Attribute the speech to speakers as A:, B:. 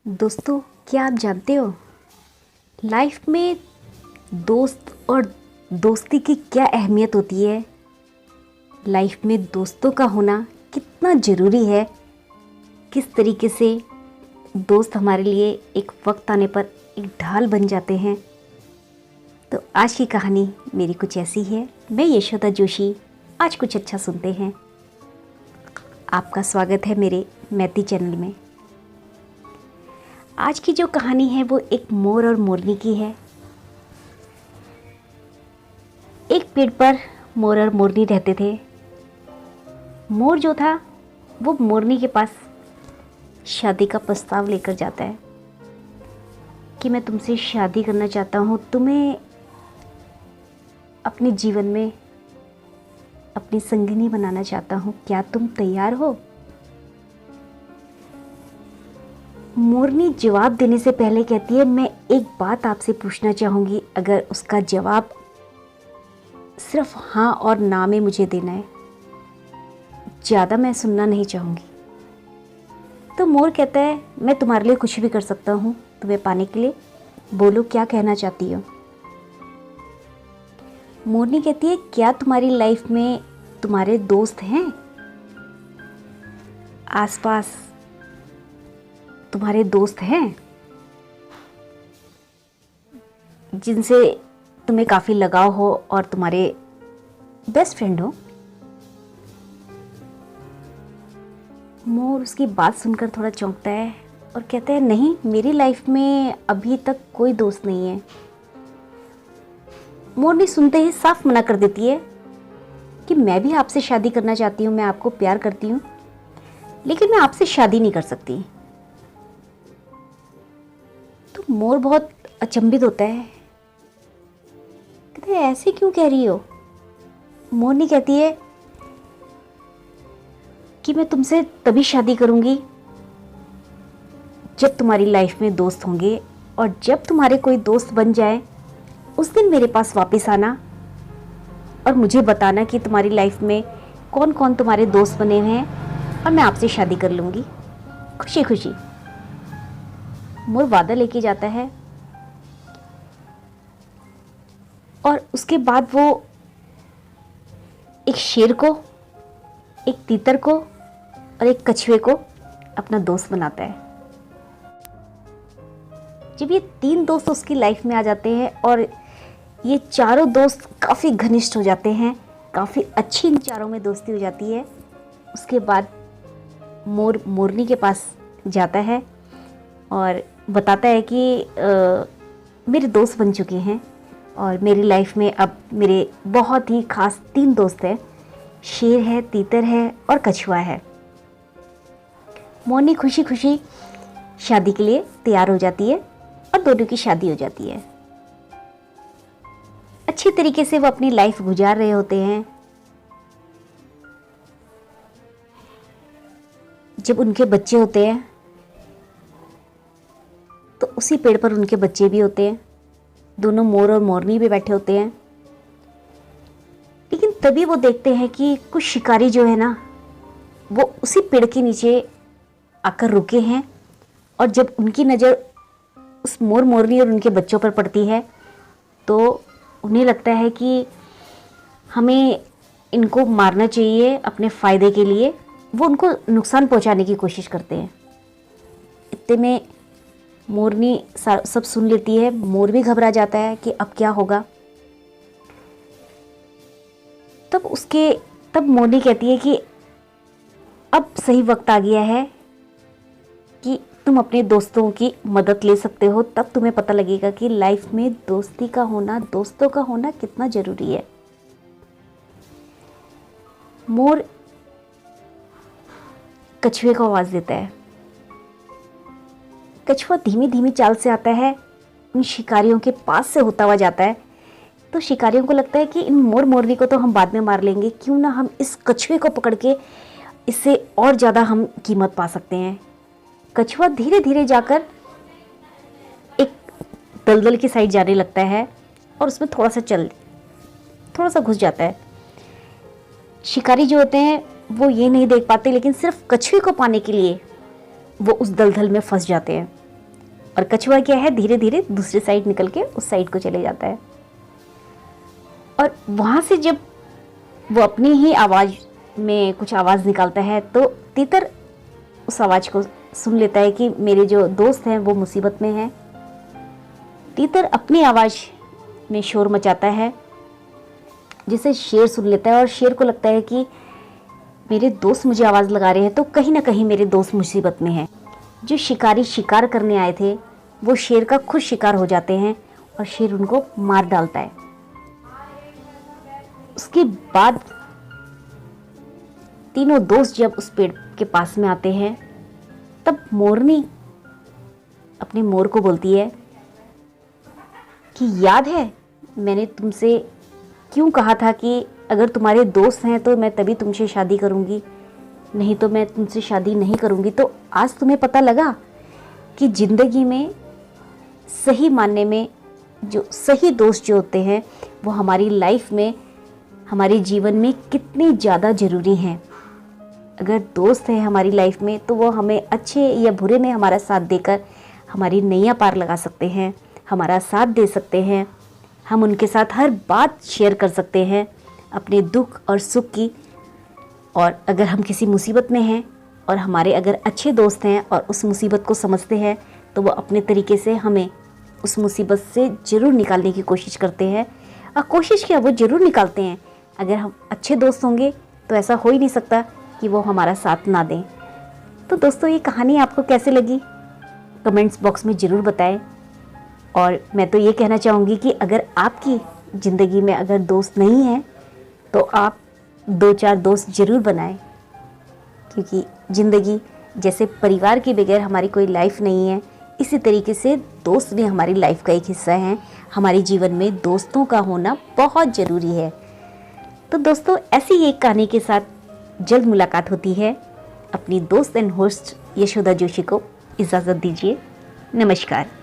A: दोस्तों, क्या आप जानते हो लाइफ में दोस्त और दोस्ती की क्या अहमियत होती है। लाइफ में दोस्तों का होना कितना ज़रूरी है। किस तरीके से दोस्त हमारे लिए एक वक्त आने पर एक ढाल बन जाते हैं। तो आज की कहानी मेरी कुछ ऐसी है। मैं यशोदा जोशी। आज कुछ अच्छा सुनते हैं। आपका स्वागत है मेरे मैती चैनल में। आज की जो कहानी है वो एक मोर और मोरनी की है। एक पेड़ पर मोर और मोरनी रहते थे। मोर जो था वो मोरनी के पास शादी का प्रस्ताव लेकर जाता है कि मैं तुमसे शादी करना चाहता हूँ, तुम्हें अपने जीवन में अपनी संगिनी बनाना चाहता हूँ, क्या तुम तैयार हो। मोरनी जवाब देने से पहले कहती है, मैं एक बात आपसे पूछना चाहूँगी, अगर उसका जवाब सिर्फ हाँ और ना में मुझे देना है, ज़्यादा मैं सुनना नहीं चाहूँगी। तो मोर कहता है, मैं तुम्हारे लिए कुछ भी कर सकता हूँ तुम्हें पाने के लिए, बोलो क्या कहना चाहती हो। मोरनी कहती है, क्या तुम्हारी लाइफ में तुम्हारे दोस्त हैं, आसपास तुम्हारे दोस्त हैं जिनसे तुम्हें काफ़ी लगाव हो और तुम्हारे बेस्ट फ्रेंड हो। मोर उसकी बात सुनकर थोड़ा चौंकता है और कहता है, नहीं, मेरी लाइफ में अभी तक कोई दोस्त नहीं है। मोरनी सुनते ही साफ मना कर देती है कि मैं भी आपसे शादी करना चाहती हूँ, मैं आपको प्यार करती हूँ, लेकिन मैं आपसे शादी नहीं कर सकती। तो मोर बहुत अचंभित होता है, कहते हैं, ऐसे क्यों कह रही हो। मोरनी कहती है कि मैं तुमसे तभी शादी करूंगी जब तुम्हारी लाइफ में दोस्त होंगे, और जब तुम्हारे कोई दोस्त बन जाए उस दिन मेरे पास वापस आना और मुझे बताना कि तुम्हारी लाइफ में कौन कौन तुम्हारे दोस्त बने हुए हैं, और मैं आपसे शादी कर लूँगी खुशी खुशी। मोर वादा लेके जाता है और उसके बाद वो एक शेर को, एक तीतर को और एक कछुए को अपना दोस्त बनाता है। जब ये तीन दोस्त उसकी लाइफ में आ जाते हैं और ये चारों दोस्त काफ़ी घनिष्ठ हो जाते हैं, काफ़ी अच्छी इन चारों में दोस्ती हो जाती है। उसके बाद मोर मोरनी के पास जाता है और बताता है कि मेरे दोस्त बन चुके हैं और मेरी लाइफ में अब मेरे बहुत ही ख़ास तीन दोस्त हैं, शेर है, तीतर है और कछुआ है। मोरनी खुशी खुशी शादी के लिए तैयार हो जाती है और दोनों की शादी हो जाती है। अच्छी तरीके से वो अपनी लाइफ गुजार रहे होते हैं। जब उनके बच्चे होते हैं तो उसी पेड़ पर उनके बच्चे भी होते हैं। दोनों मोर और मोरनी भी बैठे होते हैं। लेकिन तभी वो देखते हैं कि कुछ शिकारी जो है ना, वो उसी पेड़ के नीचे आकर रुके हैं, और जब उनकी नज़र उस मोर मोरनी और उनके बच्चों पर पड़ती है तो उन्हें लगता है कि हमें इनको मारना चाहिए अपने फ़ायदे के लिए। वो उनको नुकसान पहुंचाने की कोशिश करते हैं। इतने में मोरनी सब सुन लेती है। मोर भी घबरा जाता है कि अब क्या होगा। तब मोरनी कहती है कि अब सही वक्त आ गया है कि तुम अपने दोस्तों की मदद ले सकते हो। तब तुम्हें पता लगेगा कि लाइफ में दोस्ती का होना, दोस्तों का होना कितना ज़रूरी है। मोर कछुए को आवाज़ देता है। कछुआ धीमी धीमी चाल से आता है, उन शिकारियों के पास से होता हुआ जाता है। तो शिकारियों को लगता है कि इन मोर मोरनी को तो हम बाद में मार लेंगे, क्यों ना हम इस कछुए को पकड़ के इससे और ज़्यादा हम कीमत पा सकते हैं। कछुआ धीरे धीरे जाकर एक दलदल की साइड जाने लगता है और उसमें थोड़ा सा घुस जाता है। शिकारी जो होते हैं वो ये नहीं देख पाते, लेकिन सिर्फ कछुए को पाने के लिए वो उस दलदल में फंस जाते हैं। और कछुआ क्या है, धीरे धीरे दूसरी साइड निकल के उस साइड को चले जाता है। और वहाँ से जब वो अपनी ही आवाज़ में कुछ आवाज़ निकालता है तो तीतर उस आवाज़ को सुन लेता है कि मेरे जो दोस्त हैं वो मुसीबत में हैं। तीतर अपनी आवाज़ में शोर मचाता है जिसे शेर सुन लेता है और शेर को लगता है कि मेरे दोस्त मुझे आवाज़ लगा रहे हैं तो कहीं ना कहीं मेरे दोस्त मुसीबत में हैं। जो शिकारी शिकार करने आए थे वो शेर का खुद शिकार हो जाते हैं और शेर उनको मार डालता है। उसके बाद तीनों दोस्त जब उस पेड़ के पास में आते हैं तब मोरनी अपने मोर को बोलती है कि याद है मैंने तुमसे क्यों कहा था कि अगर तुम्हारे दोस्त हैं तो मैं तभी तुमसे शादी करूंगी, नहीं तो मैं तुमसे शादी नहीं करूंगी। तो आज तुम्हें पता लगा कि ज़िंदगी में सही मानने में जो सही दोस्त जो होते हैं वो हमारी लाइफ में, हमारे जीवन में कितने ज़्यादा ज़रूरी हैं। अगर दोस्त हैं हमारी लाइफ में तो वो हमें अच्छे या बुरे में हमारा साथ देकर हमारी नैया पार लगा सकते हैं, हमारा साथ दे सकते हैं। हम उनके साथ हर बात शेयर कर सकते हैं, अपने दुख और सुख की। और अगर हम किसी मुसीबत में हैं और हमारे अगर अच्छे दोस्त हैं और उस मुसीबत को समझते हैं तो वो अपने तरीके से हमें उस मुसीबत से ज़रूर निकालने की कोशिश करते हैं। और कोशिश क्या, वो ज़रूर निकालते हैं। अगर हम अच्छे दोस्त होंगे तो ऐसा हो ही नहीं सकता कि वो हमारा साथ ना दें। तो दोस्तों ये कहानी आपको कैसे लगी कमेंट्स बॉक्स में ज़रूर बताएं। और मैं तो ये कहना चाहूँगी कि अगर आपकी ज़िंदगी में अगर दोस्त नहीं हैं तो आप 2-4 दोस्त ज़रूर बनाएं, क्योंकि ज़िंदगी जैसे परिवार के बगैर हमारी कोई लाइफ नहीं है, इसी तरीके से दोस्त भी हमारी लाइफ का एक हिस्सा हैं। हमारे जीवन में दोस्तों का होना बहुत ज़रूरी है। तो दोस्तों ऐसी एक कहानी के साथ जल्द मुलाकात होती है। अपनी दोस्त एंड होस्ट यशोदा जोशी को इजाज़त दीजिए। नमस्कार।